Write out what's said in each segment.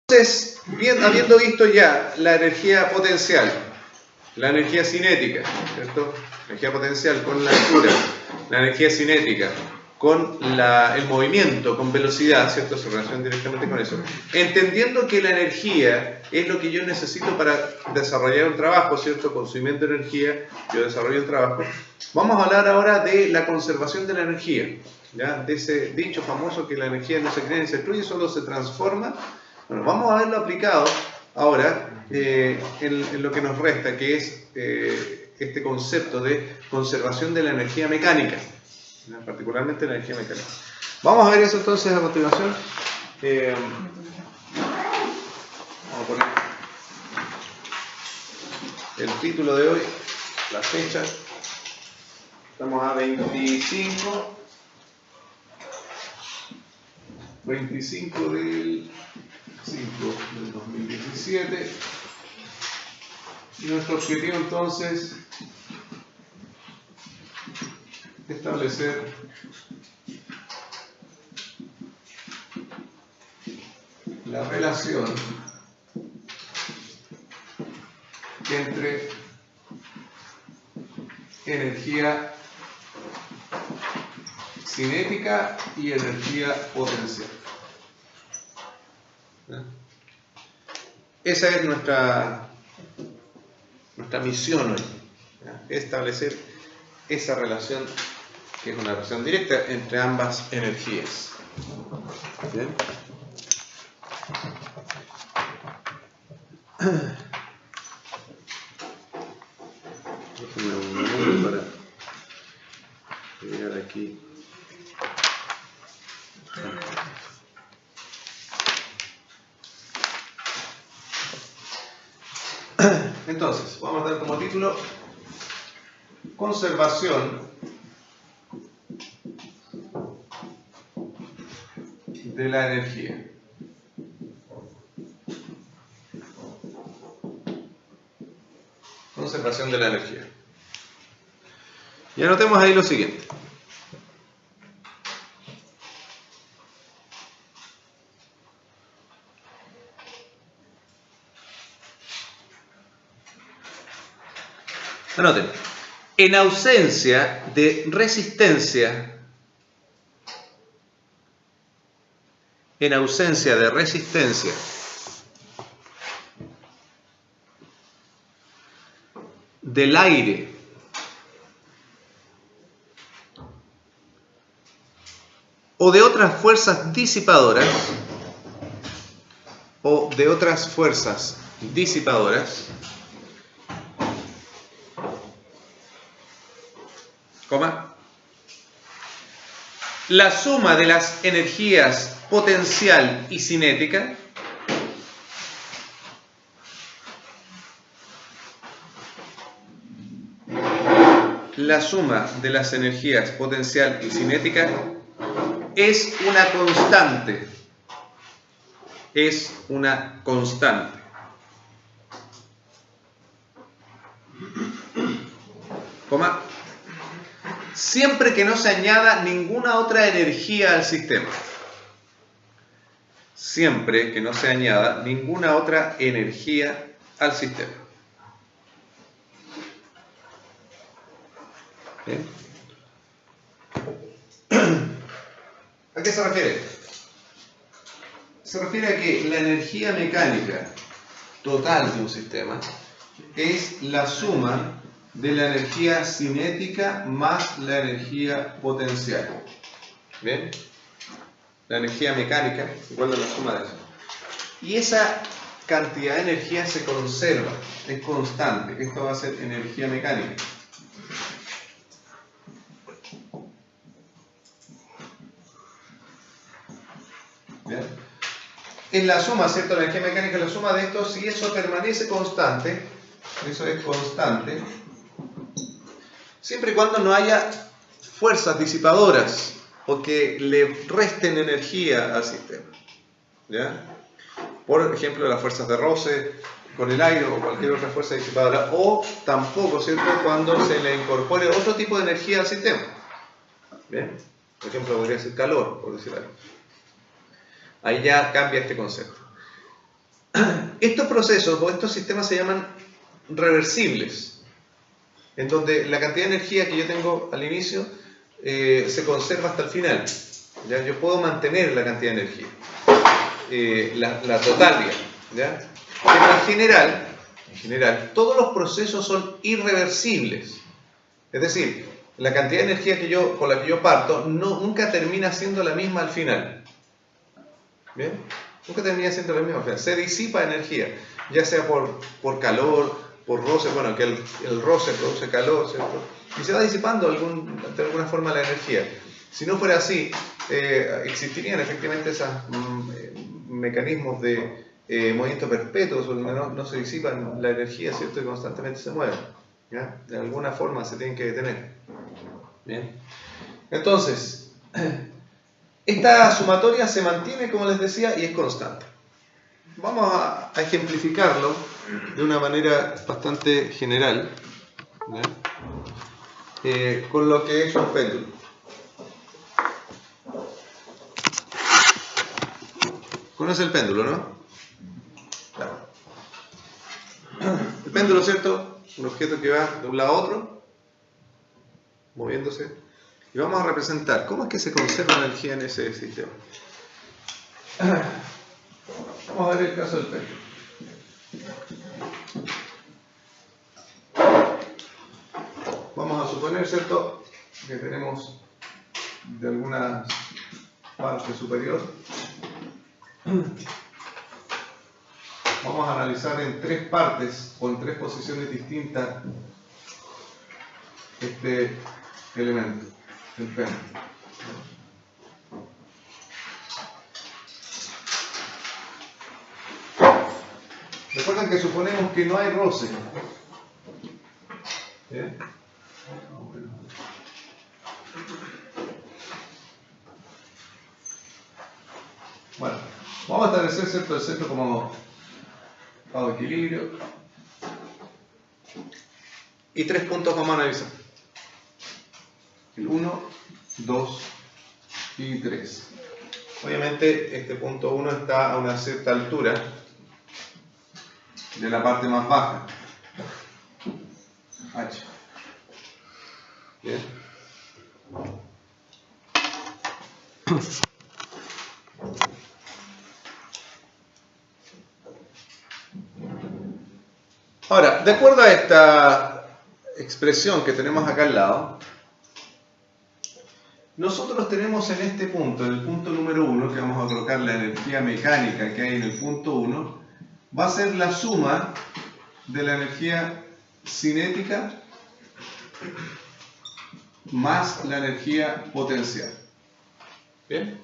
Entonces, bien, habiendo visto ya la energía potencial, la energía cinética, ¿cierto? La energía potencial con la altura, la energía cinética con el movimiento, con velocidad, ¿cierto? Se relaciona directamente con eso. Entendiendo que la energía es lo que yo necesito para desarrollar un trabajo, ¿cierto? Consumiendo energía, yo desarrollo un trabajo. Vamos a hablar ahora de la conservación de la energía, ¿ya? De ese dicho famoso que la energía no se crea ni se destruye, solo se transforma. Bueno, vamos a verlo aplicado ahora en lo que nos resta, que es este concepto de conservación de la energía mecánica, ¿no? Particularmente la energía mecánica. Vamos a ver eso entonces a continuación. Vamos a poner el título de hoy, la fecha. Estamos a 25 del 5 del 2017 y nuestro objetivo entonces es establecer la relación entre energía cinética y energía potencial. Esa es nuestra misión hoy, ¿ya? Establecer esa relación, que es una relación directa entre ambas energías. ¿Bien? Déjenme un minuto para llegar aquí. Entonces, vamos a dar como título conservación de la energía. Conservación de la energía. Y anotemos ahí lo siguiente. Anoten. En ausencia de resistencia, del aire o de otras fuerzas disipadoras, la suma de las energías potencial y cinética es una constante. Siempre que no se añada ninguna otra energía al sistema. Siempre que no se añada ninguna otra energía al sistema. ¿Bien? ¿A qué se refiere? Se refiere a que la energía mecánica total de un sistema es la suma de la energía cinética más la energía potencial. ¿Bien? La energía mecánica igual a la suma de eso. Y esa cantidad de energía se conserva, es constante. Esto va a ser energía mecánica. ¿Bien? En la suma, ¿cierto? La energía mecánica es la suma de esto. Si eso permanece constante, eso es constante, siempre y cuando no haya fuerzas disipadoras o que le resten energía al sistema. ¿Ya? Por ejemplo, las fuerzas de roce con el aire o cualquier otra fuerza disipadora, o tampoco, ¿cierto?, cuando se le incorpore otro tipo de energía al sistema. ¿Bien? Por ejemplo, podría ser calor, por decir algo. Ahí ya cambia este concepto. estos procesos o estos sistemas se llaman reversibles, en donde la cantidad de energía que yo tengo al inicio se conserva hasta el final. ¿Ya? Yo puedo mantener la cantidad de energía, la total, ¿ya? Pero en general, todos los procesos son irreversibles. Es decir, la cantidad de energía con la que yo parto nunca termina siendo la misma al final. ¿Bien? Nunca termina siendo la misma al final. Se disipa energía, ya sea por calor, por roce, bueno, que el roce produce calor, ¿cierto? Y se va disipando de alguna forma la energía. Si no fuera así, existirían efectivamente esos mecanismos de movimiento perpetuo, donde no se disipan la energía, ¿cierto? Y constantemente se mueven. ¿Ya? De alguna forma se tienen que detener. Bien. Entonces, esta sumatoria se mantiene, como les decía, y es constante. Vamos a ejemplificarlo de una manera bastante general, con lo que es un péndulo. ¿Conoce el péndulo, no? Claro. El péndulo, ¿cierto? Un objeto que va de un lado a otro, moviéndose. Y vamos a representar cómo es que se conserva la energía en ese sistema. Vamos a ver el caso del péndulo. Vamos a suponer, ¿cierto?, que tenemos de alguna parte superior. Vamos a analizar en tres partes o en tres posiciones distintas este elemento, el péndulo. Recuerden que suponemos que no hay roce. ¿Bien? Bueno, vamos a establecer, ¿cierto?, el centro como estado de equilibrio. Y tres puntos vamos a analizar. El 1, 2 y 3. Obviamente este punto 1 está a una cierta altura de la parte más baja, H. Bien. Ahora, de acuerdo a esta expresión que tenemos acá al lado, nosotros tenemos en este punto, en el punto número 1, que vamos a colocar la energía mecánica que hay en el punto 1, va a ser la suma de la energía cinética más la energía potencial. ¿Bien?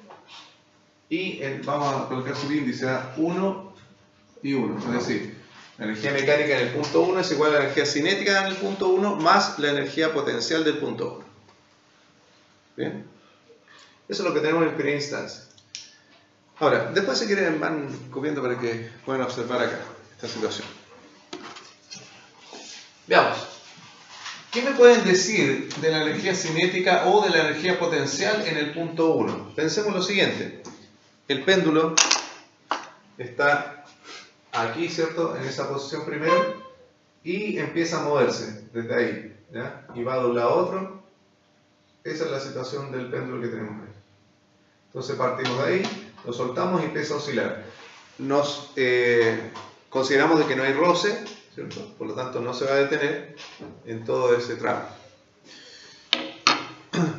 Y vamos a colocar su índice a 1 y 1, es decir, la energía mecánica en el punto 1 es igual a la energía cinética en el punto 1 más la energía potencial del punto 1. ¿Bien? Eso es lo que tenemos en primera instancia. Ahora, después si quieren van copiando para que puedan observar acá esta situación. Veamos. ¿Qué me pueden decir de la energía cinética o de la energía potencial en el punto 1? Pensemos lo siguiente. El péndulo está aquí, ¿cierto?, en esa posición primero, y empieza a moverse desde ahí, ¿ya? Y va de un lado a otro. Esa es la situación del péndulo que tenemos ahí. Entonces partimos de ahí, lo soltamos y empieza a oscilar. Nos consideramos de que no hay roce, ¿cierto? Por lo tanto no se va a detener en todo ese tramo.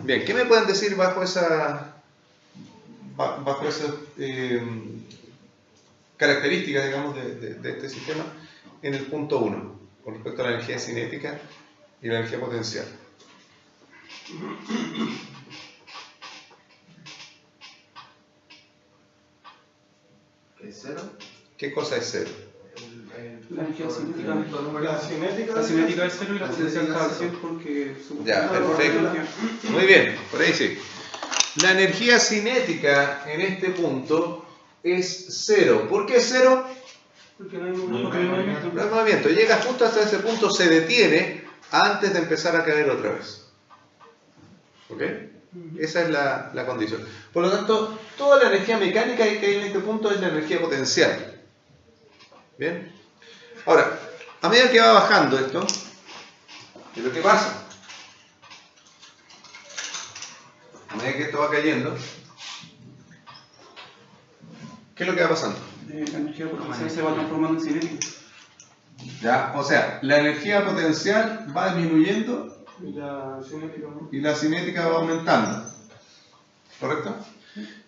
Bien, ¿qué me pueden decir bajo esas características, digamos, de este sistema en el punto 1 con respecto a la energía cinética y la energía potencial? ¿Es cero? ¿Qué cosa es cero? La energía cinética. La cinética es cero y la potencial está al 100 porque... Ya, perfecto. Muy bien, por ahí sí. La energía cinética en este punto es cero. ¿Por qué es cero? Porque no hay movimiento. No hay movimiento. Llega justo hasta ese punto, se detiene antes de empezar a caer otra vez. ¿Ok? Esa es la condición. Por lo tanto, toda la energía mecánica que hay en este punto es la energía potencial. Bien. Ahora, a medida que va bajando esto, ¿qué es lo que pasa? A medida que esto va cayendo, ¿qué es lo que va pasando? La energía potencial se va transformando en cinética. ¿Ya? O sea, la energía potencial va disminuyendo Y la cinética, ¿no? y la cinética va aumentando. ¿Correcto?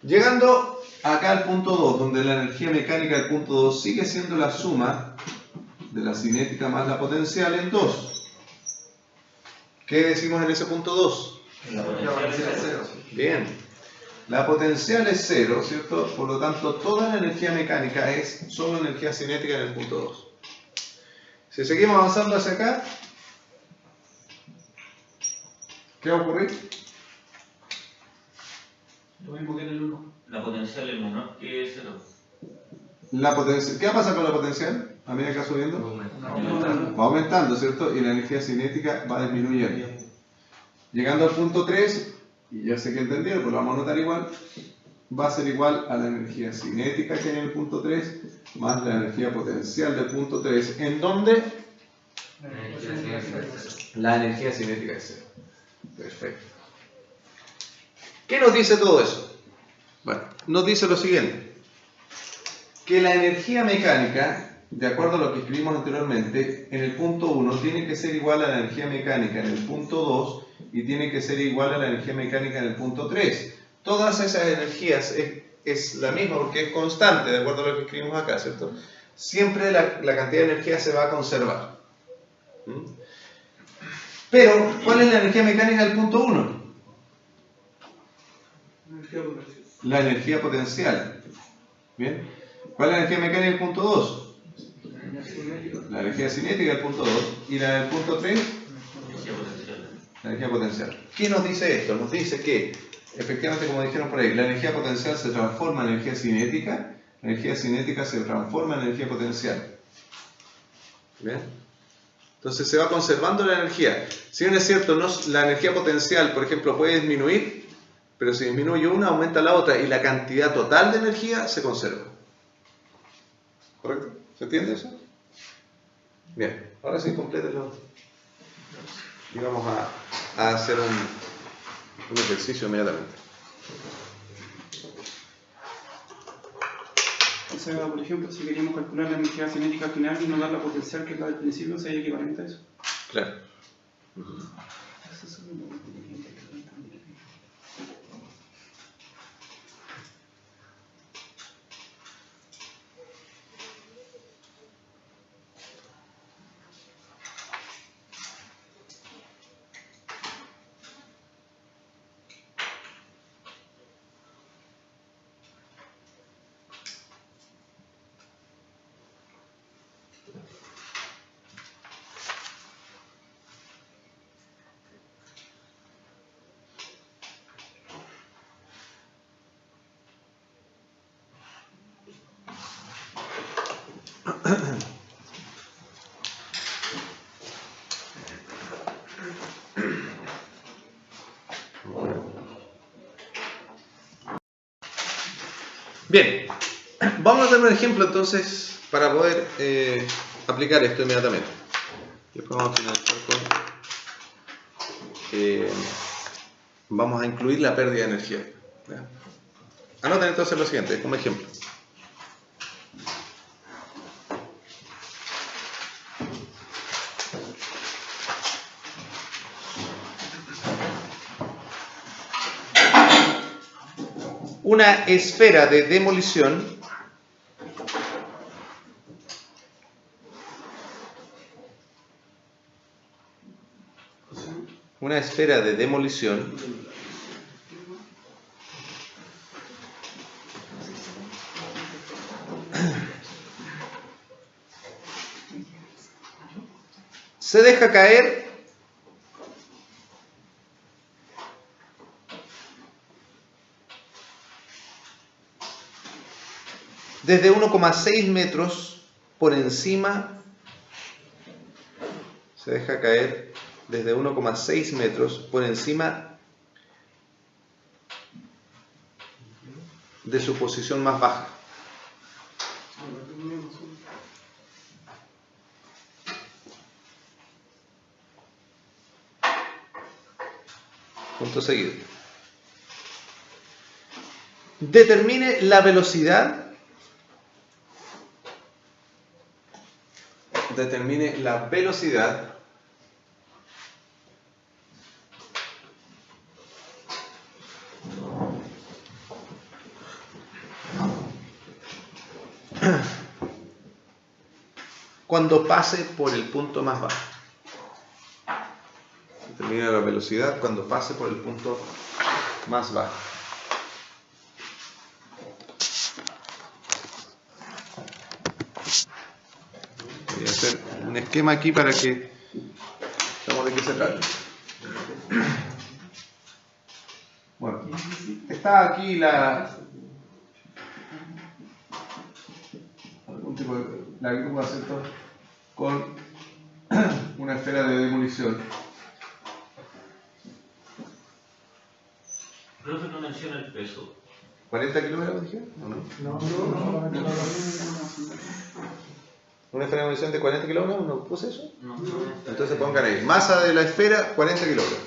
Llegando acá al punto 2, donde la energía mecánica del punto 2 sigue siendo la suma de la cinética más la potencial en 2. ¿Qué decimos en ese punto 2? La potencial es cero. Bien. La potencial es 0, ¿cierto? Por lo tanto, toda la energía mecánica es solo energía cinética en el punto 2. Si seguimos avanzando hacia acá, ¿qué va a ocurrir? Lo mismo que en el 1. La potencial es menor que 0. ¿Qué va a pasar con la potencial a medida que va subiendo? Va aumentando, ¿cierto? Y la energía cinética va disminuyendo. Llegando al punto 3, y ya sé que entendieron, pues lo vamos a anotar igual, va a ser igual a la energía cinética que hay en el punto 3, más la energía potencial del punto 3, ¿en dónde? La energía cinética es 0. Perfecto. ¿Qué nos dice todo eso? Bueno, nos dice lo siguiente, que la energía mecánica, de acuerdo a lo que escribimos anteriormente, en el punto 1 tiene que ser igual a la energía mecánica en el punto 2 y tiene que ser igual a la energía mecánica en el punto 3. Todas esas energías es la misma porque es constante, de acuerdo a lo que escribimos acá, ¿cierto? Siempre la cantidad de energía se va a conservar. Pero, ¿cuál es la energía mecánica del punto 1? Energía potencial. La energía potencial. ¿Bien? ¿Cuál es la energía mecánica del punto 2? La energía cinética del punto 2. ¿Y la del punto 3? La energía potencial. ¿Qué nos dice esto? Nos dice que, efectivamente, como dijeron por ahí, la energía potencial se transforma en energía cinética, la energía cinética se transforma en energía potencial. ¿Bien? Entonces se va conservando la energía. Si bien es cierto, la energía potencial, por ejemplo, puede disminuir, pero si disminuye una, aumenta la otra y la cantidad total de energía se conserva. ¿Correcto? ¿Se entiende eso? Bien, ahora sí, complételo. Y vamos a hacer un ejercicio inmediatamente. O sea, por ejemplo, si queríamos calcular la energía cinética final y no dar la potencial que es la del principio, sería equivalente a eso. Claro. Bien, vamos a hacer un ejemplo entonces para poder aplicar esto inmediatamente. Después vamos a finalizar con... vamos a incluir la pérdida de energía. ¿Ya? Anoten entonces lo siguiente, como ejemplo. Una esfera de demolición se deja caer desde 1,6 metros por encima, se deja caer desde 1,6 metros por encima de su posición más baja. Punto seguido. Determine la velocidad. Determine la velocidad cuando pase por el punto más bajo. Determina la velocidad cuando pase por el punto más bajo. Voy a hacer un esquema aquí para que veamos de qué se trata. Bueno, está aquí algún tipo de la grúa, ¿cierto? Con una esfera de demolición. Profe, no menciona el peso. ¿40 kilogramos dije? ¿O no? No. ¿Una esfera de demolición de 40 kilogramos? ¿No puse eso? No. Entonces pongan ahí. Masa de la esfera, 40 kilogramos.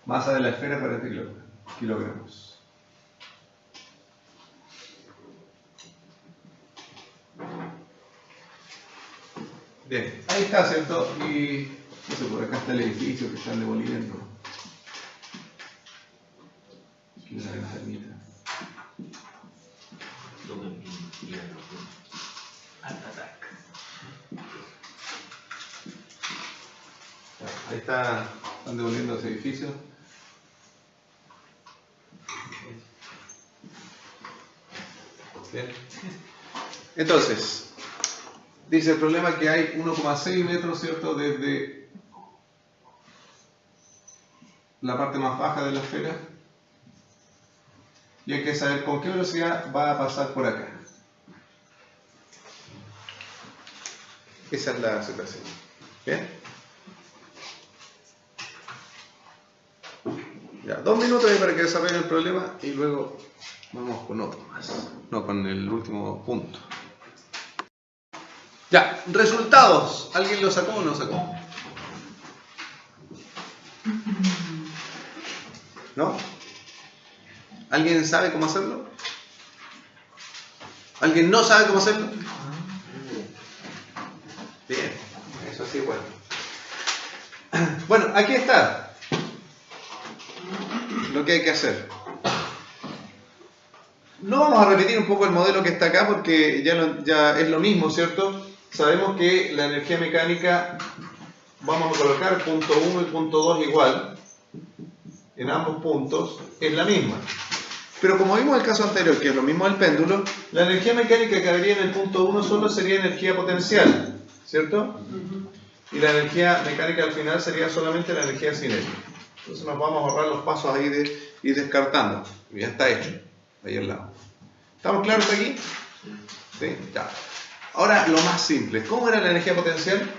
Masa de la esfera, 40 kilogramos. Bien, ahí está, ¿cierto? Y no sé, por acá está el edificio que están demoliendo. Aquí una ventanita. Ahí está, están demoliendo ese edificio. Bien. Entonces, dice el problema que hay 1,6 metros, ¿cierto? Desde la parte más baja de la esfera. Y hay que saber con qué velocidad va a pasar por acá. Esa es la situación. ¿Bien? Ya, 2 minutos ahí para que desarrolle el problema y luego vamos con otro más. No, con el último punto. Ya, resultados. ¿Alguien lo sacó o no lo sacó? ¿No? ¿Alguien sabe cómo hacerlo? ¿Alguien no sabe cómo hacerlo? Bien, eso sí, bueno. Bueno, aquí está lo que hay que hacer. No vamos a repetir un poco el modelo que está acá porque ya es lo mismo, ¿cierto? Sabemos que la energía mecánica, vamos a colocar el punto 1 y el punto 2 igual, en ambos puntos, es la misma. Pero como vimos en el caso anterior, que es lo mismo del péndulo, la energía mecánica que habría en el punto 1 solo sería energía potencial, ¿cierto? Y la energía mecánica al final sería solamente la energía cinética. Entonces nos vamos a ahorrar los pasos ahí de ir descartando. Y ya está hecho, ahí al lado. ¿Estamos claros hasta aquí? ¿Sí? Ya. Ahora lo más simple. ¿Cómo era la energía potencial?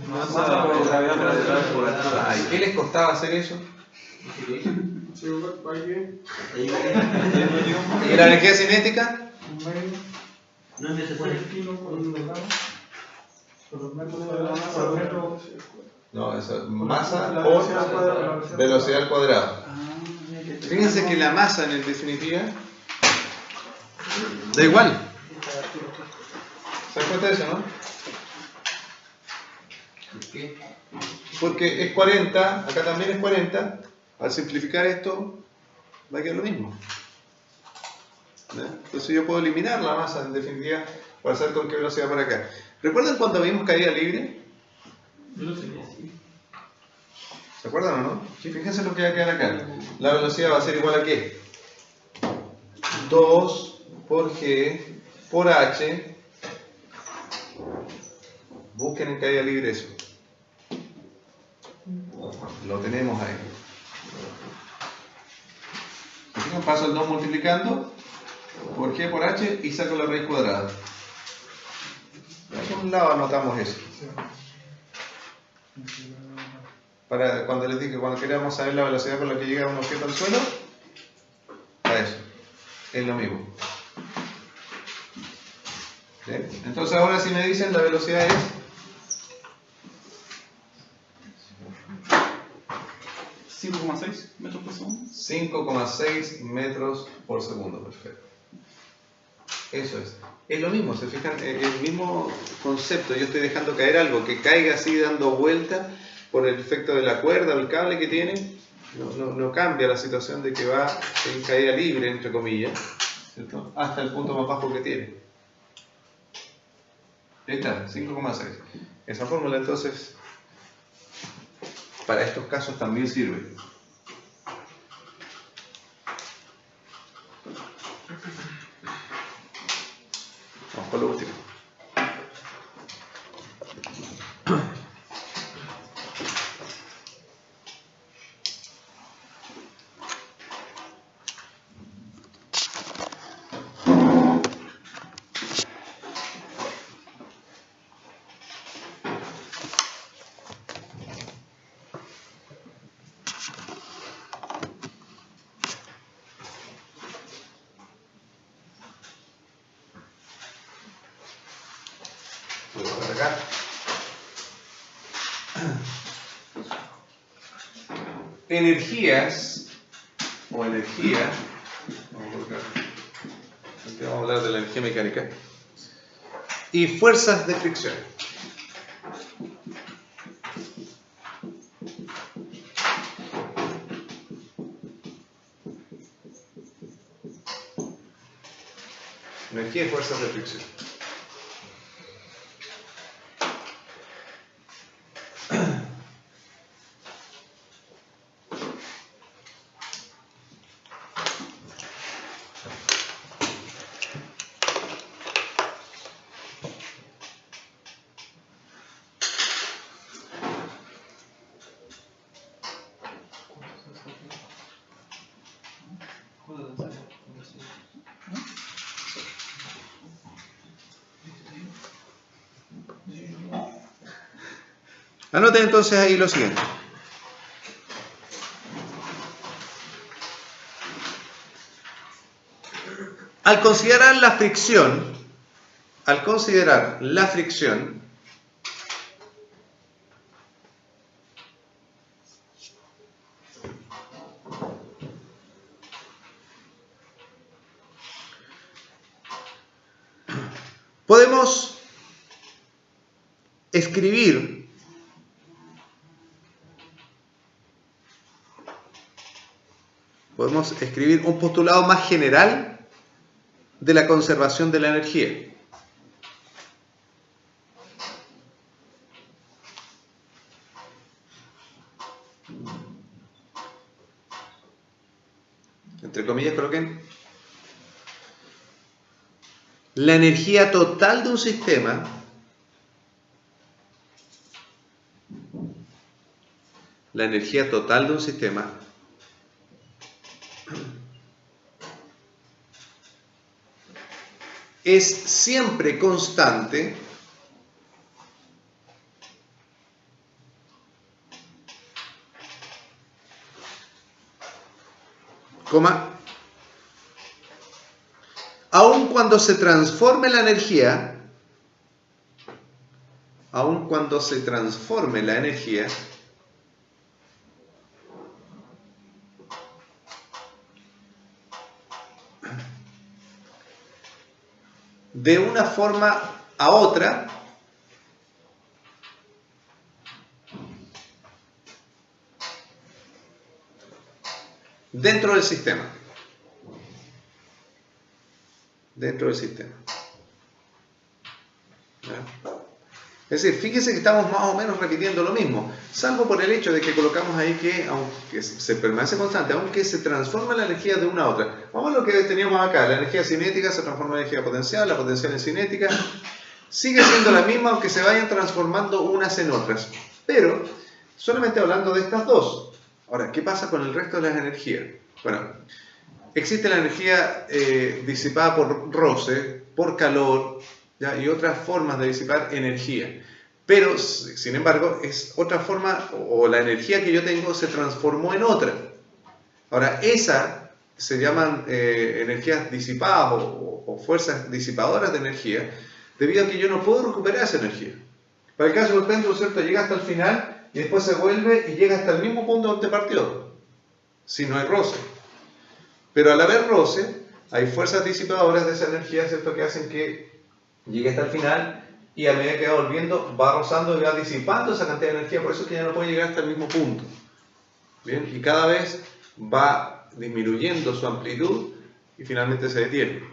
Masa por gravedad por altura. Ay, ¿qué les costaba hacer eso? ¿Y la energía cinética? No es necesario. No, eso es masa por velocidad al cuadrado. Fíjense que la masa en definitiva da igual. ¿Se dan cuenta de eso, no? ¿Por qué? Porque es 40, acá también es 40. Al simplificar esto, va a quedar lo mismo. ¿No? Entonces yo puedo eliminar la masa en definitiva para saber con qué velocidad para acá. ¿Recuerdan cuando vimos caída libre? ¿Se acuerdan o no? Fíjense lo que va a quedar acá. La velocidad va a ser igual a ¿qué? 2 por G por H. Busquen en caída libre eso. Lo tenemos ahí. Fijan, paso el 2 multiplicando por G por H y saco la raíz cuadrada. Por un lado anotamos eso. Para cuando les dije, cuando queríamos saber la velocidad con la que llega un objeto al suelo, para eso. Es lo mismo. ¿Sí? Entonces ahora si me dicen la velocidad es 5,6 metros por segundo. 5,6 metros por segundo, perfecto. Eso es. Es lo mismo, se fijan, el mismo concepto. Yo estoy dejando caer algo que caiga así dando vuelta por el efecto de la cuerda o el cable que tiene. No cambia la situación de que va en caída libre, entre comillas, ¿cierto? Hasta el punto más bajo que tiene. Ahí está, 5,6. Esa fórmula entonces para estos casos también sirve. Vamos con lo último. Voy a cargar. Energías o energía, vamos a hablar de la energía mecánica, y fuerzas de fricción. Energía y fuerzas de fricción. Anoten entonces ahí lo siguiente. Al considerar la fricción, podemos escribir un postulado más general de la conservación de la energía. Entre comillas coloquen la energía total de un sistema es siempre constante aun cuando se transforme la energía, de una forma a otra dentro del sistema. ¿Ya? Es decir, fíjense que estamos más o menos repitiendo lo mismo, salvo por el hecho de que colocamos ahí que, aunque se permanece constante, aunque se transforma la energía de una a otra. Vamos a lo que teníamos acá, la energía cinética se transforma en energía potencial, la potencial en cinética, sigue siendo la misma aunque se vayan transformando unas en otras, pero solamente hablando de estas dos. Ahora, ¿qué pasa con el resto de las energías? Bueno, existe la energía disipada por roce, por calor, ¿ya? Y otras formas de disipar energía. Pero, sin embargo, es otra forma, o la energía que yo tengo se transformó en otra. Ahora, esa se llaman energías disipadas o fuerzas disipadoras de energía, debido a que yo no puedo recuperar esa energía. Para el caso del péndulo, ¿cierto? Llega hasta el final y después se vuelve y llega hasta el mismo punto donde partió, si no hay roce. Pero al haber roce, hay fuerzas disipadoras de esa energía, ¿cierto?, que hacen que llegue hasta el final y a medida que va volviendo, va rozando y va disipando esa cantidad de energía, por eso es que ya no puede llegar hasta el mismo punto. ¿Bien? Y cada vez va disminuyendo su amplitud y finalmente se detiene.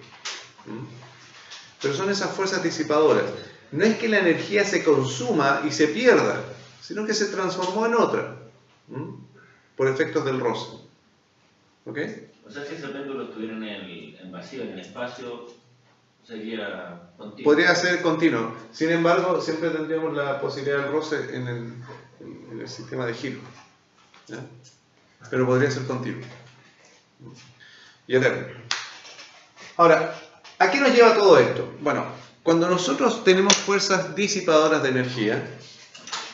Pero son esas fuerzas disipadoras. No es que la energía se consuma y se pierda, sino que se transformó en otra, por efectos del roce. ¿Ok? O sea, si ese péndulo estuviera en vacío, en el espacio, sería continuo. Podría ser continuo. Sin embargo, siempre tendríamos la posibilidad del roce en el sistema de giro. ¿Ya? Pero podría ser continuo. Y eterno. Ahora, ¿a qué nos lleva todo esto? Bueno, cuando nosotros tenemos fuerzas disipadoras de energía,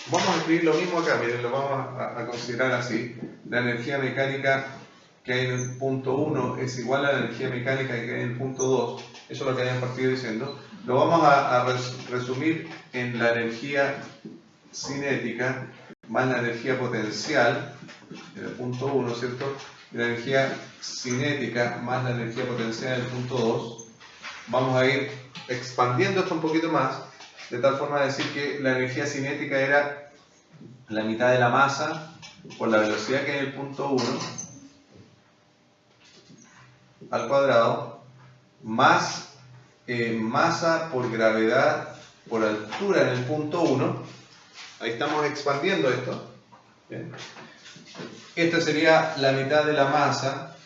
vamos a escribir lo mismo acá, miren, lo vamos a considerar así. La energía mecánica que hay en el punto 1 es igual a la energía mecánica que hay en el punto 2. Eso es lo que habían partido diciendo. Lo vamos a resumir en la energía cinética más la energía potencial, en el punto 1, ¿cierto? Y la energía cinética más la energía potencial en el punto 2. Vamos a ir expandiendo esto un poquito más, de tal forma de decir que la energía cinética era la mitad de la masa por la velocidad que hay en el punto 1 al cuadrado, más masa por gravedad por altura en el punto 1. Ahí estamos expandiendo esto. ¿Bien? Esta sería la mitad de la masa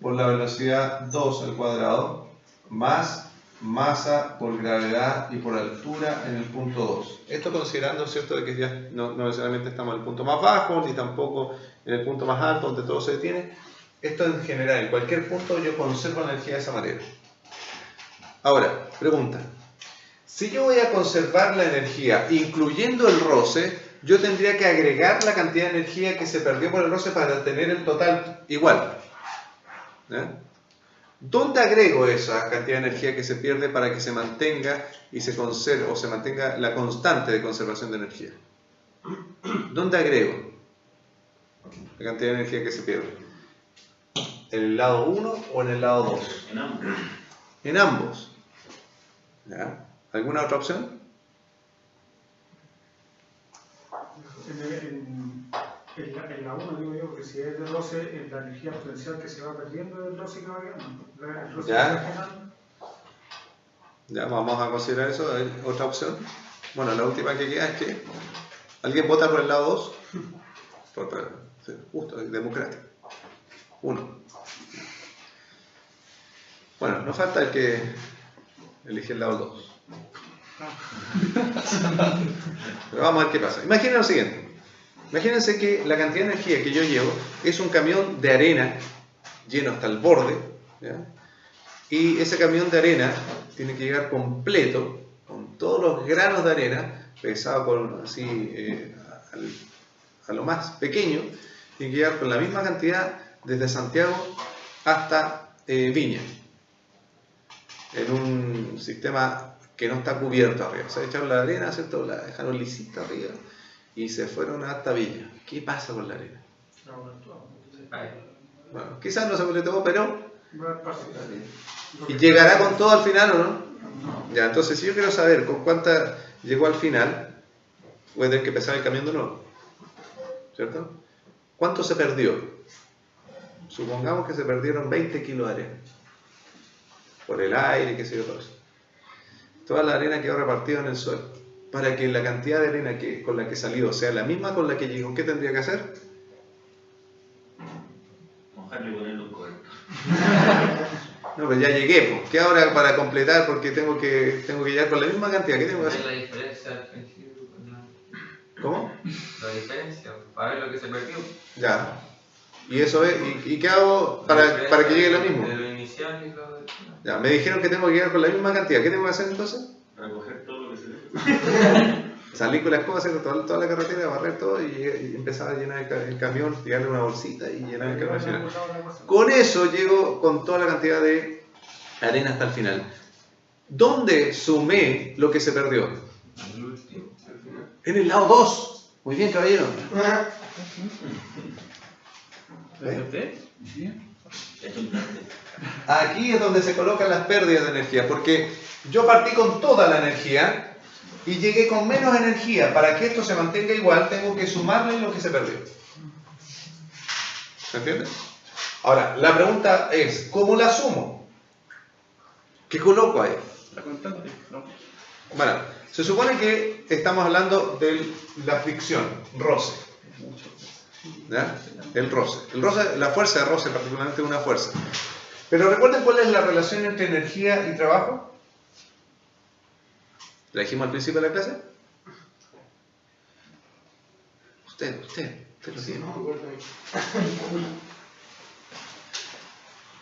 por la velocidad 2 al cuadrado, más masa por gravedad y por altura en el punto 2. Esto considerando, ¿cierto?, de que ya no necesariamente estamos en el punto más bajo, ni tampoco en el punto más alto, donde todo se detiene. Esto en general, en cualquier punto yo conservo la energía de esa manera. Ahora, pregunta. Si yo voy a conservar la energía, incluyendo el roce, yo tendría que agregar la cantidad de energía que se perdió por el roce para tener el total igual. ¿Dónde agrego esa cantidad de energía que se pierde para que se mantenga y se conserve, o se mantenga la constante de conservación de energía? ¿Dónde agrego la cantidad de energía que se pierde? ¿En el lado 1 o en el lado 2? En ambos. En ambos. ¿Ya? ¿Alguna otra opción? En la 1 digo yo, porque si es de roce, es la energía potencial que se va perdiendo del roce que va quedando. El roce ¿Ya? Ya, vamos a considerar eso. ¿Hay otra opción? Bueno, la última que queda es que ¿alguien vota por el lado 2? Justo, democrático. 1. Bueno, nos falta el que elige el lado 2. Pero vamos a ver qué pasa. Imaginen lo siguiente. Imagínense que la cantidad de energía que yo llevo es un camión de arena lleno hasta el borde, ¿ya? Y ese camión de arena tiene que llegar completo, con todos los granos de arena, pesado con así a lo más pequeño, tiene que llegar con la misma cantidad desde Santiago hasta Viña, en un sistema que no está cubierto arriba. Se echaron la arena, ¿cierto? La dejaron lisita arriba y se fueron hasta Viña. ¿Qué pasa con la arena? Bueno, quizás no se vuelve todo, pero ¿y llegará con todo al final o no? Ya, entonces si yo quiero saber con cuánta llegó al final, voy a tener que pesar el camión de nuevo, ¿cierto? ¿Cuánto se perdió? Supongamos que se perdieron 20 kilos de arena por el aire, qué sé yo, todo eso. Toda la arena quedó repartida en el suelo. Para que la cantidad de arena con la que salió sea la misma con la que llegó, ¿qué tendría que hacer? Mojarle y ponerle un cobertor. No, pues ya llegué, pues. ¿Qué ahora para completar? Porque tengo que llegar con la misma cantidad. ¿Qué tengo que hacer? La diferencia al principio. ¿Cómo? La diferencia, para ver lo que se perdió. Ya. ¿Y eso es? ¿Y qué hago para que llegue lo mismo? De lo inicial y lo del final. Ya, me dijeron que tengo que llegar con la misma cantidad. ¿Qué tengo que hacer entonces? Recoger todo lo que se ve. Salir con la escoba, hacer toda la carretera, barrer todo y empezar a llenar el camión, tirarle una bolsita y llenar el camión al final. Con eso llego con toda la cantidad de arena hasta el final. ¿Dónde sumé lo que se perdió? El último. En el lado 2. Muy bien, caballero. ¿Usted? Bien. Es un plante. Aquí es donde se colocan las pérdidas de energía, porque yo partí con toda la energía y llegué con menos energía. Para que esto se mantenga igual, tengo que sumarle lo que se perdió. ¿Se entiende? Ahora, la pregunta es, ¿cómo la sumo? ¿Qué coloco ahí? La constante, ¿no? Bueno, se supone que estamos hablando de la fricción, roce. ¿Ya? El roce. El roce, la fuerza de roce particularmente es una fuerza. Pero recuerden cuál es la relación entre energía y trabajo. ¿La dijimos al principio de la clase? Usted lo tiene. No me acuerdo.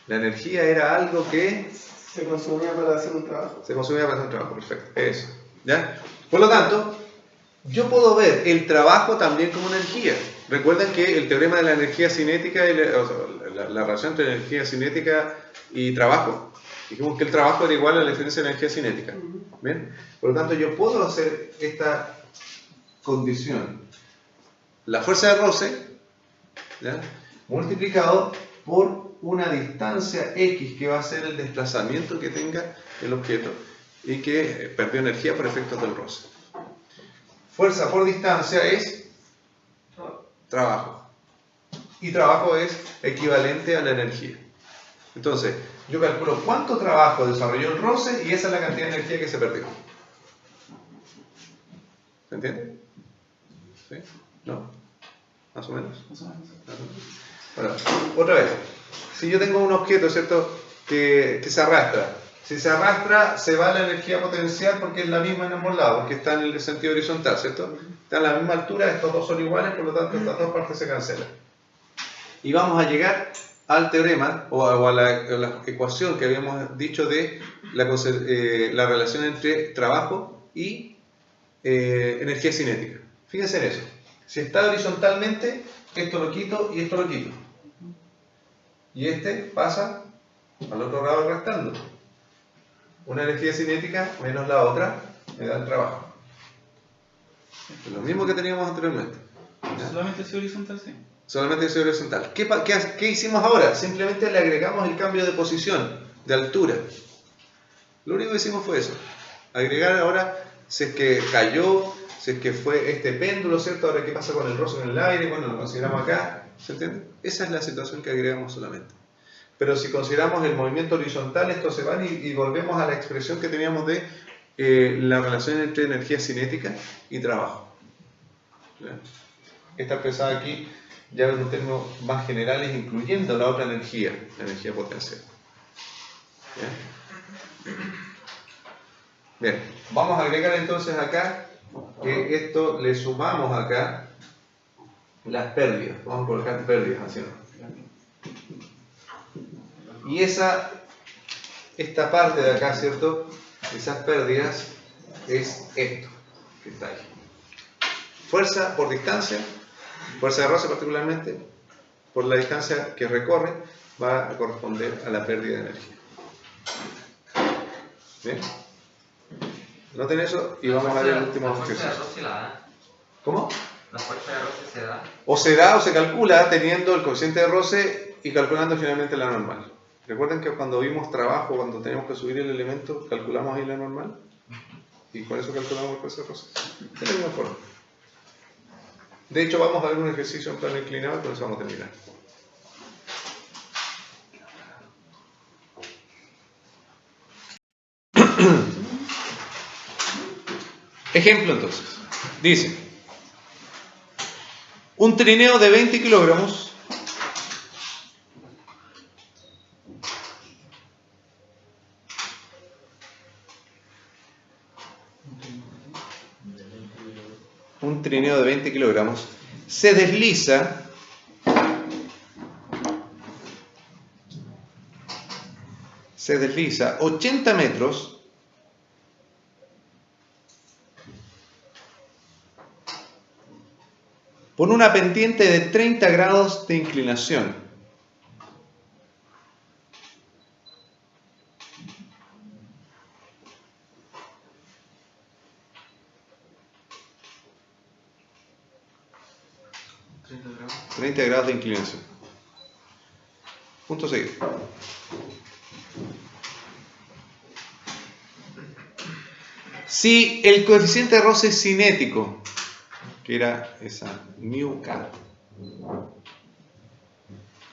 La energía era algo que Se consumía para hacer un trabajo. se consumía para hacer un trabajo, perfecto. Eso. ¿Ya? Por lo tanto, yo puedo ver el trabajo también como energía. Recuerden que el teorema de la energía cinética, la relación entre energía cinética y trabajo, dijimos que el trabajo era igual a la diferencia de energía cinética. ¿Bien? Por lo tanto, yo puedo hacer esta condición. La fuerza de roce, ¿ya?, multiplicado por una distancia x, que va a ser el desplazamiento que tenga el objeto y que perdió energía por efectos del roce. Fuerza por distancia es trabajo. Y trabajo es equivalente a la energía. Entonces, yo calculo cuánto trabajo desarrolló el roce y esa es la cantidad de energía que se perdió. ¿Se entiende? ¿Sí? ¿No? ¿Más o menos? Más o menos. Bueno, otra vez. Si yo tengo un objeto, ¿cierto?, que se arrastra. Si se arrastra, se va la energía potencial porque es la misma en ambos lados, porque está en el sentido horizontal, ¿cierto? Está a la misma altura, estos dos son iguales, por lo tanto estas dos partes se cancelan. Y vamos a llegar al teorema o a la ecuación que habíamos dicho de la relación entre trabajo y energía cinética. Fíjense en eso. Si está horizontalmente, esto lo quito y esto lo quito. Y este pasa al otro lado restando. Una energía cinética menos la otra me da el trabajo. Es lo mismo que teníamos anteriormente. ¿Ya? Solamente si horizontal, sí. Solamente es horizontal. ¿Qué hicimos ahora? Simplemente le agregamos el cambio de posición, de altura. Lo único que hicimos fue eso. Agregar ahora, si es que cayó, si es que fue este péndulo, ¿cierto? Ahora, ¿qué pasa con el roce en el aire? Bueno, lo consideramos acá. ¿Se entiende? Esa es la situación que agregamos solamente. Pero si consideramos el movimiento horizontal, esto se va y volvemos a la expresión que teníamos de la relación entre energía cinética y trabajo. ¿Ya? Está expresada aquí ya en términos más generales, incluyendo la otra energía, la energía potencial. ¿Ya? Bien, vamos a agregar entonces acá que esto le sumamos acá las pérdidas. Vamos a colocar pérdidas hacia abajo. Y esta parte de acá, ¿cierto? Esas pérdidas es esto que está ahí. Fuerza por distancia, fuerza de roce particularmente, por la distancia que recorre, va a corresponder a la pérdida de energía. ¿Bien? Noten eso y vamos a ver el último La fuerza de ejercicio. roce la da. ¿Cómo? La fuerza de roce se da. O se da o se calcula teniendo el coeficiente de roce y calculando finalmente la normal. Recuerden que cuando vimos trabajo, cuando teníamos que subir el elemento, calculamos ahí la normal y con eso calculamos el coeficiente de roce. De la misma forma. De hecho, vamos a ver un ejercicio en plano inclinado y con eso vamos a terminar. Ejemplo entonces. Dice, un trineo de 20 kilogramos se desliza se desliza 80 metros por una pendiente de 30 grados de inclinación. 30 grados de inclinación. Punto seguido. Si el coeficiente de roce cinético, que era esa μk,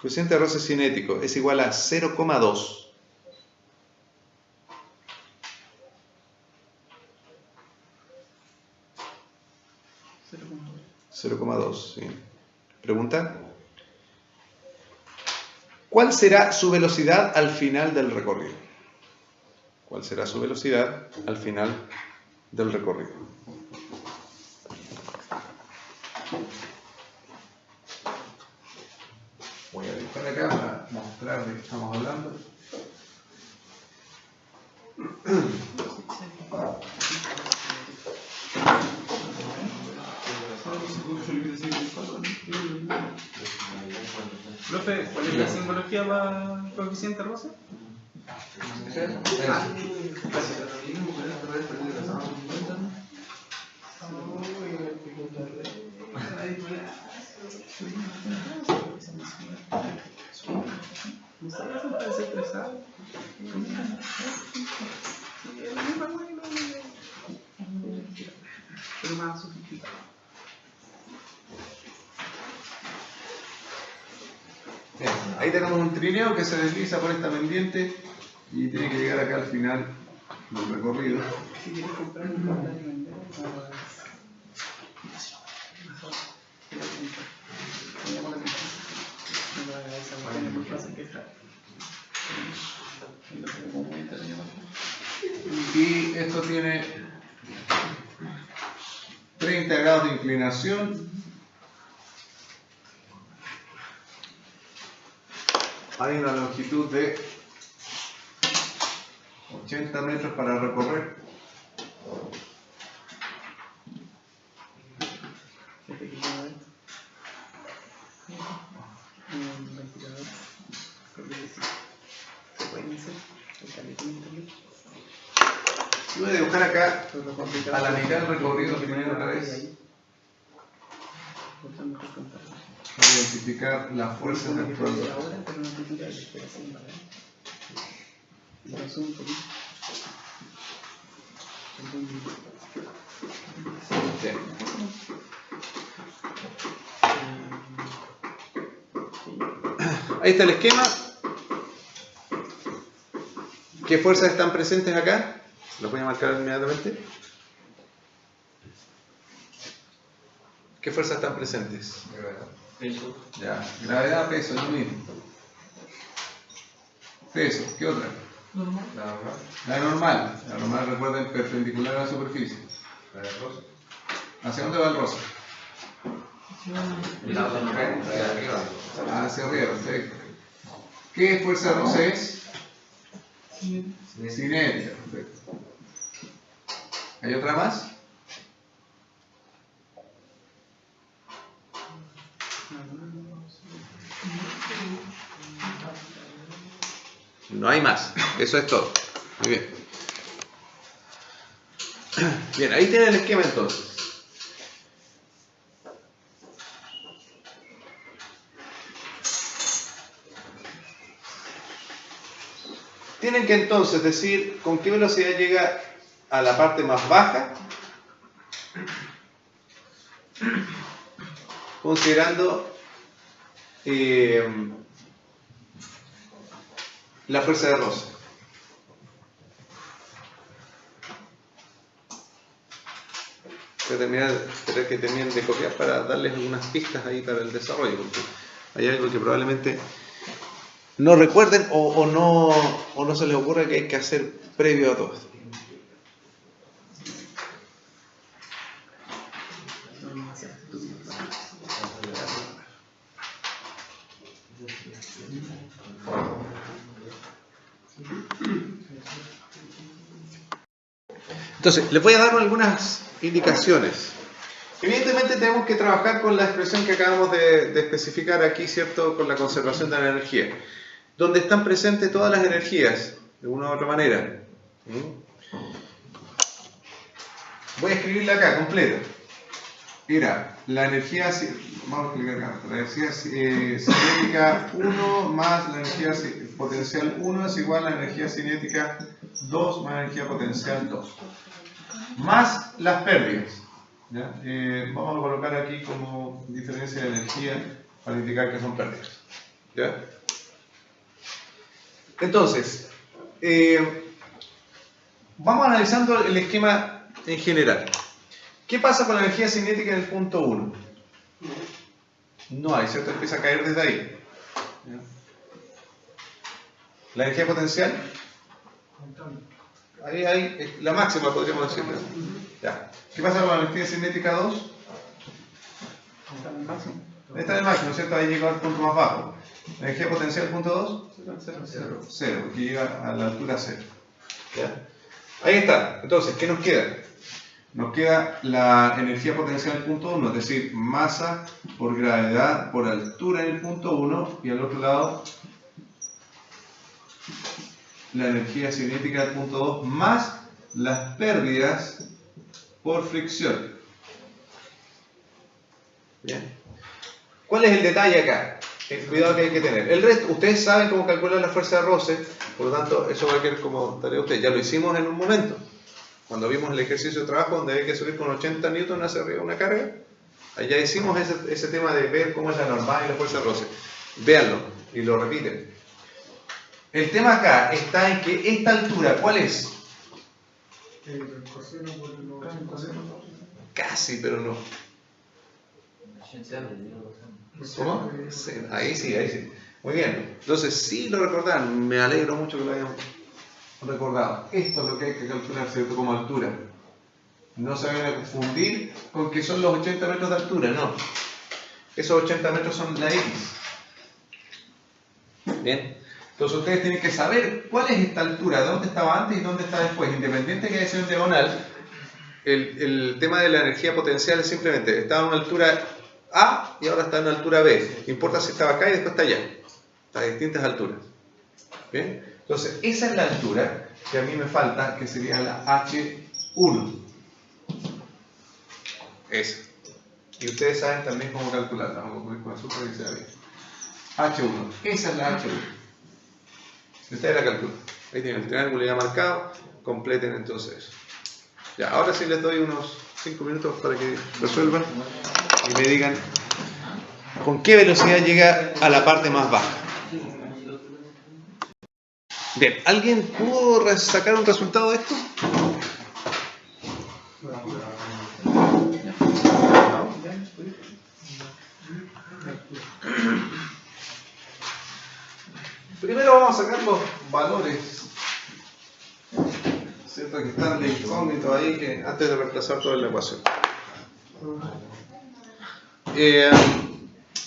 coeficiente de roce cinético es igual a 0,2, ¿sí? Pregunta: ¿cuál será su velocidad al final del recorrido? ¿Cuál será su velocidad al final del recorrido? Voy a dibujar acá para mostrar de qué estamos hablando. Profe, ¿cuál es la simbología para el coeficiente roce? Pero más sofisticado. Bien, ahí tenemos un trineo que se desliza por esta pendiente y tiene que llegar acá al final del recorrido. Si quieres comprar un pantalla en vender, Y esto tiene 30 grados de inclinación. Hay una longitud de 80 metros para recorrer. Y voy a dibujar acá a la mitad del recorrido primero otra vez para identificar las fuerzas actuando. Bien. Ahí está el esquema. ¿Qué fuerzas están presentes acá? Los voy a marcar inmediatamente. ¿Qué fuerzas están presentes? Peso. Ya, gravedad, peso, es lo mismo. Peso, ¿qué otra? Normal. La normal. La normal, recuerden, perpendicular a la superficie. La de rosa. ¿Hacia dónde va el rosa? Hacia arriba. Hacia arriba, perfecto. ¿Qué fuerza de roce es? Cinética, perfecto. ¿Hay otra más? No hay más, eso es todo. Muy bien. Bien, ahí tienen el esquema entonces. Tienen que entonces decir con qué velocidad llega a la parte más baja, considerando la fuerza de roce. Voy a esperar que terminen de copiar para darles algunas pistas ahí para el desarrollo, porque hay algo que probablemente no recuerden o no se les ocurra que hay que hacer previo a todo esto. Entonces, les voy a dar algunas indicaciones. Evidentemente tenemos que trabajar con la expresión que acabamos de especificar aquí, ¿cierto? Con la conservación de la energía, donde están presentes todas las energías, de una u otra manera. Voy a escribirla acá, completa. era la energía, vamos a explicar acá, la energía cinética 1 más la energía potencial 1 es igual a la energía cinética 2 más la energía potencial 2. Más las pérdidas. ¿Ya? Vamos a colocar aquí como diferencia de energía para indicar que son pérdidas. ¿Ya? Entonces, vamos analizando el esquema en general. ¿Qué pasa con la energía cinética en el punto 1? No hay, ¿cierto? Empieza a caer desde ahí. ¿Ya? La energía potencial, ahí hay la máxima, podríamos decir. ¿Ya? ¿Qué pasa con la energía cinética 2? Está en el máximo. Está en el máximo, ¿cierto? Ahí llega al punto más bajo. La energía potencial punto 2, 0, que llega a la altura 0. ¿Ya? Ahí está. Entonces, ¿qué nos queda? Nos queda la energía potencial punto 1, es decir, masa por gravedad por altura en el punto 1, y al otro lado la energía cinética del punto 2 más las pérdidas por fricción. Bien. ¿Cuál es el detalle acá? El cuidado que hay que tener. El resto, ustedes saben cómo calcular la fuerza de roce, por lo tanto, eso va a quedar como tarea de ustedes. Ya lo hicimos en un momento, cuando vimos el ejercicio de trabajo donde hay que subir con 80 newton hacia arriba una carga. Allá hicimos ese tema de ver cómo es la normal y la fuerza de roce. Véanlo y lo repiten. El tema acá está en que esta altura, ¿cuál es? El coseno por el coseno. Casi, pero no. ¿Cómo? Sí, ahí sí, ahí sí. Muy bien. Entonces, sí lo recordaron. Me alegro mucho que lo hayan recordado. Esto es lo que hay que calcular, ¿cierto? Como altura. No se vayan a confundir con que son los 80 metros de altura, no. Esos 80 metros son la X. Bien. Entonces ustedes tienen que saber cuál es esta altura, dónde estaba antes y dónde está después. Independiente que haya sido en diagonal, el tema de la energía potencial es simplemente, estaba a una altura A y ahora está en una altura B. No importa si estaba acá y después está allá. A distintas alturas. ¿Bien? Entonces, esa es la altura que a mí me falta, que sería la H1. Esa. Y ustedes saben también cómo calcularla. Vamos a poner con azúcar y que sea bien. H1. Esa es la H1. Ustedes la calculan. Ahí tienen el triángulo ya marcado. Completen entonces eso. Ya, ahora sí les doy unos 5 minutos para que resuelvan y me digan con qué velocidad llega a la parte más baja. Bien, ¿alguien pudo sacar un resultado de esto? Primero vamos a sacar los valores, ¿cierto? Que están de incógnito ahí, que antes de reemplazar toda la ecuación.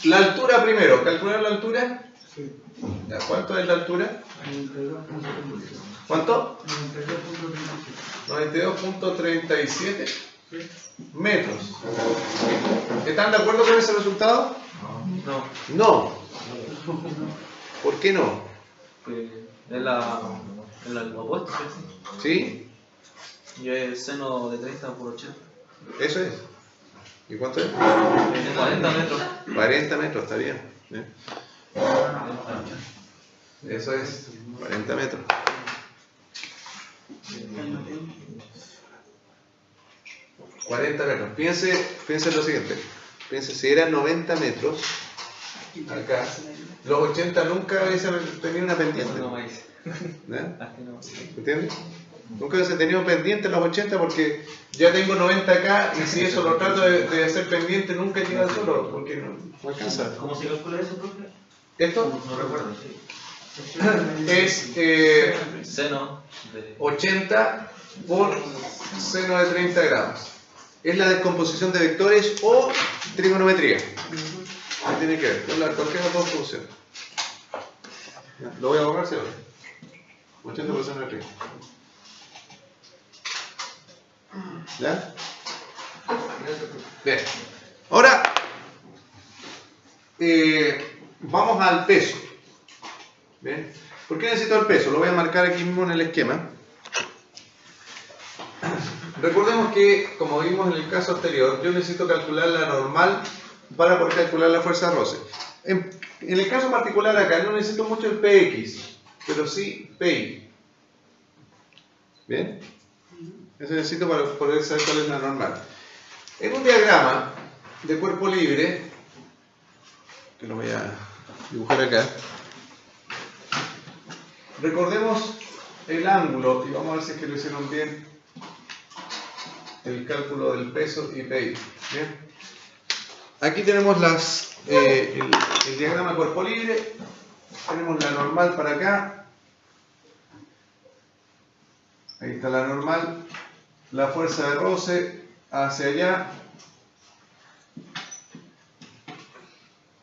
La altura primero, calcular la altura. Sí. ¿Ya? ¿Cuánto es la altura? 92.37. ¿Cuánto? 92.37. 92.37 Sí. metros. ¿Están de acuerdo con ese resultado? No, No. ¿Por qué no? que es el opuesto, ¿sí? ¿Sí? Y es seno de 30 por 80. Eso es. ¿Y cuánto es? 40 metros. 40 metros, está bien. ¿Eh? Eso es, 40 metros. Piense en lo siguiente. Piense, si eran 90 metros, acá, los 80 nunca hubiesen tenido una pendiente. No me dice. ¿Eh? Aquí no. ¿Entiendes? Nunca hubiese tenido pendiente los 80 porque ya tengo 90 acá y si eso lo trato de hacer pendiente nunca llega al suelo porque no alcanza. ¿Cómo se calcula eso, profe? Esto No recuerdo, sí. es Seno de 80 por seno de 30 grados. Es la descomposición de vectores o trigonometría. ¿Qué tiene que ver? Con cualquiera de las dos funciones. Ya, lo voy a borrar, ¿sí? 80 por seno de 30. ¿Ya? Bien. Ahora, vamos al peso. ¿Bien? ¿Por qué necesito el peso? Lo voy a marcar aquí mismo en el esquema. Recordemos que, como vimos en el caso anterior, yo necesito calcular la normal para poder calcular la fuerza de roce. En el caso particular acá no necesito mucho el PX, pero sí PI. ¿Bien? Eso necesito para poder saber cuál es la normal. En un diagrama de cuerpo libre, que lo voy a dibujar acá, recordemos el ángulo, y vamos a ver si es que lo hicieron bien, el cálculo del peso y PI. ¿Bien? Aquí tenemos el diagrama de cuerpo libre, tenemos la normal para acá, ahí está la normal, la fuerza de roce hacia allá,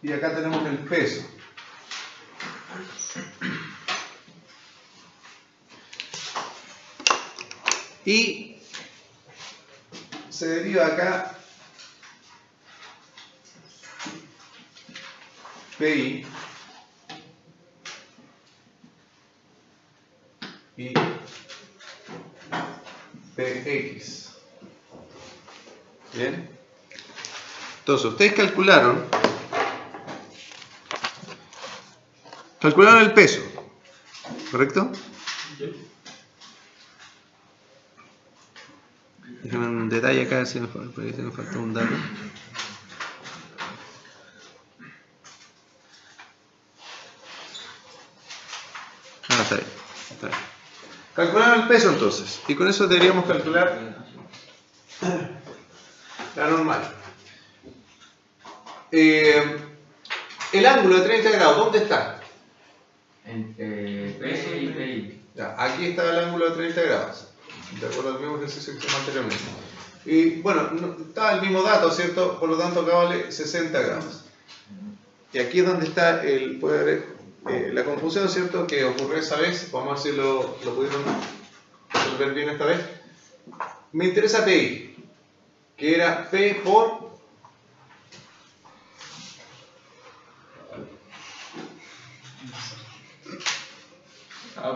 y acá tenemos el peso. Y se deriva acá PI y PX. Bien. Entonces, ustedes calcularon el peso, ¿correcto? Déjame un detalle acá, si me falta un dato. Está bien, está bien. Calcularon el peso entonces, y con eso deberíamos calcular la normal. El ángulo de 30 grados, ¿dónde está? Entre peso y PI. Ya, aquí está el ángulo de 30 grados, de acuerdo al mismo ejercicio que hicimos anteriormente. Y bueno, está el mismo dato, ¿cierto? Por lo tanto acá vale 60 grados. Y aquí es donde está la confusión, ¿cierto? Que ocurrió esa vez. Vamos a ver si lo pudieron resolver bien esta vez. Me interesa PI, que era P por...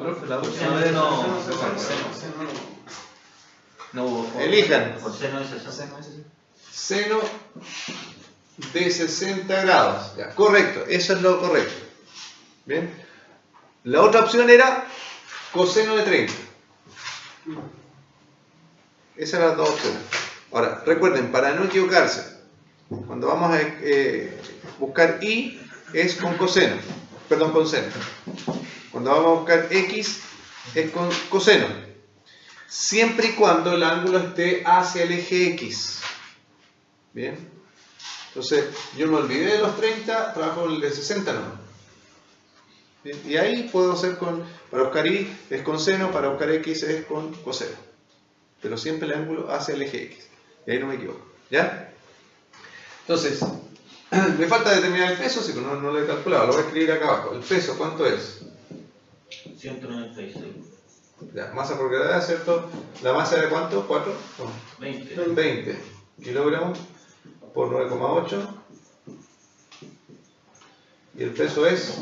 Profe, la última vez no hubo. Elijan. Por seno de 60. Seno de 60 grados. Ya, correcto, eso es lo correcto. Bien. La otra opción era coseno de 30. Esas eran las dos opciones. Ahora, recuerden, para no equivocarse, cuando vamos a buscar I es con coseno. Perdón, con seno. Cuando vamos a buscar X es con coseno. Siempre y cuando el ángulo esté hacia el eje X. Bien. Entonces, yo me olvidé de los 30, trabajo con el de 60 nomás. Bien. Y ahí puedo hacer para buscar Y es con seno, para buscar X es con coseno. Pero siempre el ángulo hacia el eje X. Y ahí no me equivoco. ¿Ya? Entonces, me falta determinar el peso, si no lo he calculado, lo voy a escribir acá abajo. El peso, ¿cuánto es? 196. Ya, masa por gravedad, ¿cierto? ¿La masa era cuánto? ¿4? No. 20 kilogramos por 9,8. Y el peso es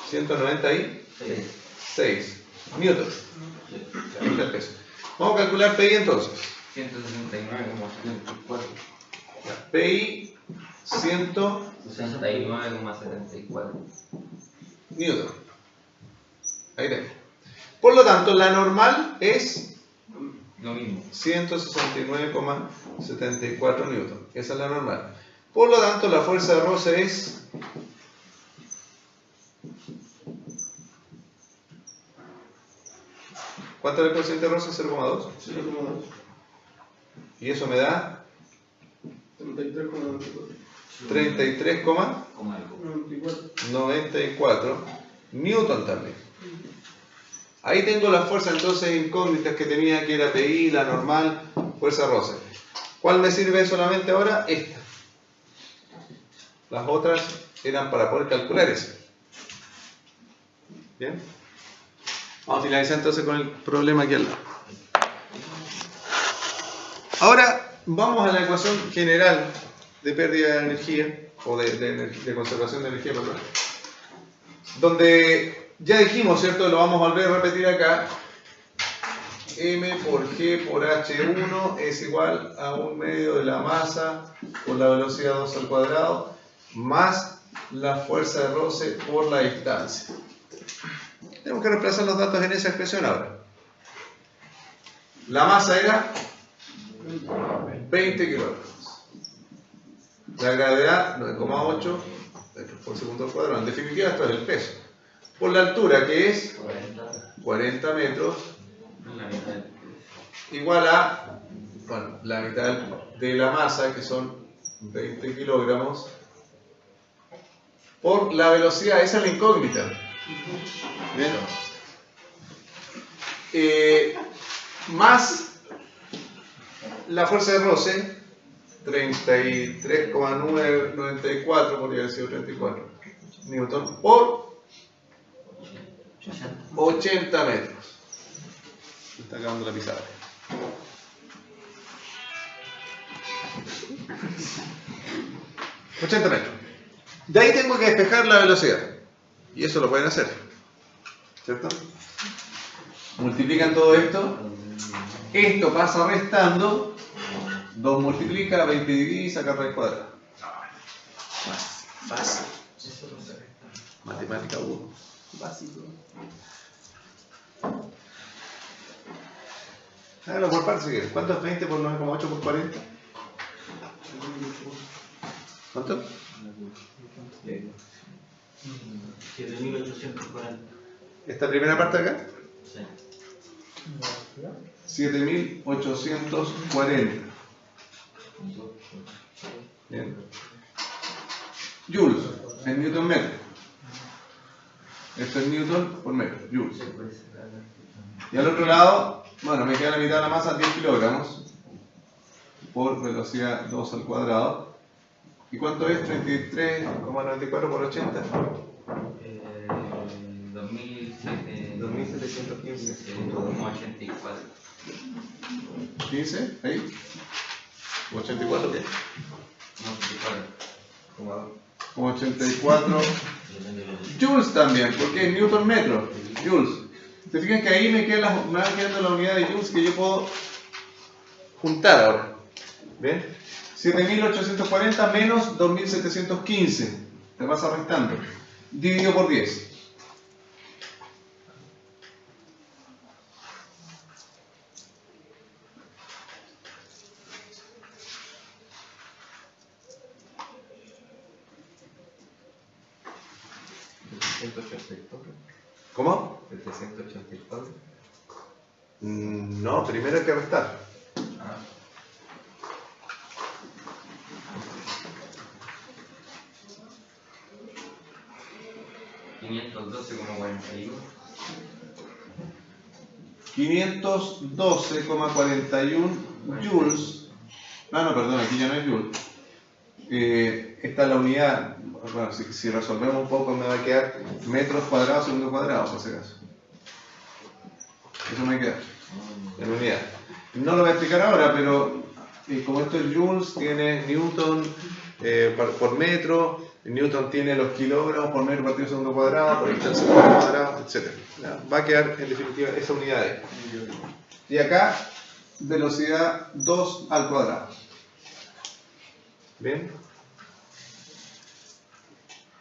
196 newtons. Ahí está el peso. Vamos a calcular PI entonces. 169,74. PI 69,74. newton. Ahí tenemos. Por lo tanto, la normal es Lo mismo. 169,74 newton. Esa es la normal. Por lo tanto, la fuerza de roce es ¿cuánto es el coeficiente de roce? 0,2. 0,2. Y eso me da 33,94. 33,94 newton también. Ahí tengo las fuerzas entonces incógnitas que tenía, que era PI, la normal, fuerza roce. ¿Cuál me sirve solamente ahora? Esta. Las otras eran para poder calcular eso. Bien. Vamos a finalizar entonces con el problema aquí al lado. Ahora vamos a la ecuación general de pérdida de energía, o de conservación de energía, perdón. Donde ya dijimos, ¿cierto? Lo vamos a volver a repetir acá. m por g por h1 es igual a 1/2 de la masa por la velocidad 2 al cuadrado más la fuerza de roce por la distancia. Tenemos que reemplazar los datos en esa expresión ahora. La masa era 20 kilogramos. La gravedad 9,8 metros por segundo al cuadrado. En definitiva, esto es el peso. Por la altura, que es 40 metros, igual a, bueno, la mitad de la masa, que son 20 kilogramos, por la velocidad. Esa es la incógnita. ¿Bien? Más la fuerza de roce, 33,994, podría haber sido 34 newton por 80 metros. Se está acabando la pizarra. $80 metros. De ahí tengo que despejar la velocidad. Y eso lo pueden hacer. ¿Cierto? Multiplican todo esto. Esto pasa restando. 2 multiplica, 20 divide y saca raíz cuadrada. Fácil. Matemática 1. Básico. Hágalo por partes si quieres. ¿Cuánto es 20 por 9,8 por 40? ¿Cuánto? 7.840. ¿Esta primera parte acá? Sí. 7.840. Bien. Joules, en newton metro. Esto es newton por metro, joules. Y al otro lado, bueno, me queda la mitad de la masa, 10 kilogramos por velocidad 2 al cuadrado. ¿Y cuánto es? 33,94 por 80. 2715.84. 15, ahí. 84, ¿qué? Como 84 joules también, porque es newton metro, joules. ¿Se fijan que ahí me va quedando la unidad de joules que yo puedo juntar ahora? ¿Bien? 7.840 menos 2.715. Te vas restando. Dividido por 10. ¿Cómo? 784. No, primero hay que restar. $512,41. 512,41 joules. No, perdón, aquí ya no es joules. Esta es la unidad. Bueno, si resolvemos un poco me va a quedar metros cuadrados segundo cuadrado, por si acaso. Eso me queda en unidad. No lo voy a explicar ahora, pero como esto es joules, tiene newton por metro, newton tiene los kilogramos por metro partido segundo cuadrado, por distancia segundo cuadrado, etc. Va a quedar en definitiva esa unidad ahí. Y acá, velocidad 2 al cuadrado. ¿Bien?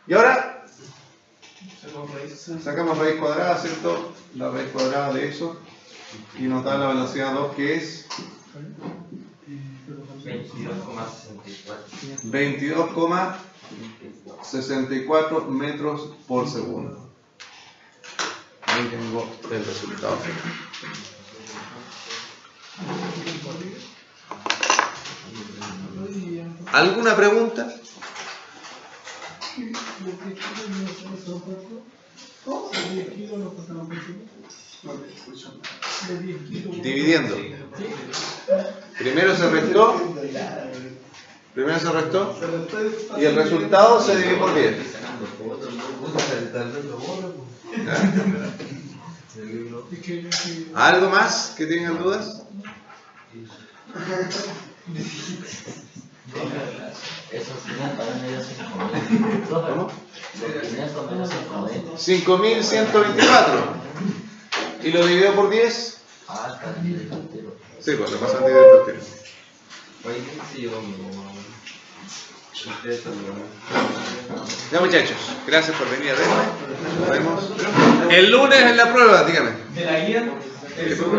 Y ahora sacamos raíz cuadrada, ¿cierto? La raíz cuadrada de eso. Y nos da la velocidad 2 que es 22,64 metros por segundo. Ahí tengo el resultado final. ¿Alguna pregunta? Dividiendo. Primero se restó y el resultado se divide por 10. ¿Algo más que tengan dudas? Eso es 500 ¿Cómo? 500 menos 120. 5.124. ¿Y lo dividido por 10? Ah, está bien, entero. Sí, pues lo pasan directo al tiro. Oye, ¿qué se llevó mi mamá? Ustedes son los- Ya muchachos, gracias por venir a verme. Nos vemos el lunes en la prueba, dígame. De la guía, Eso,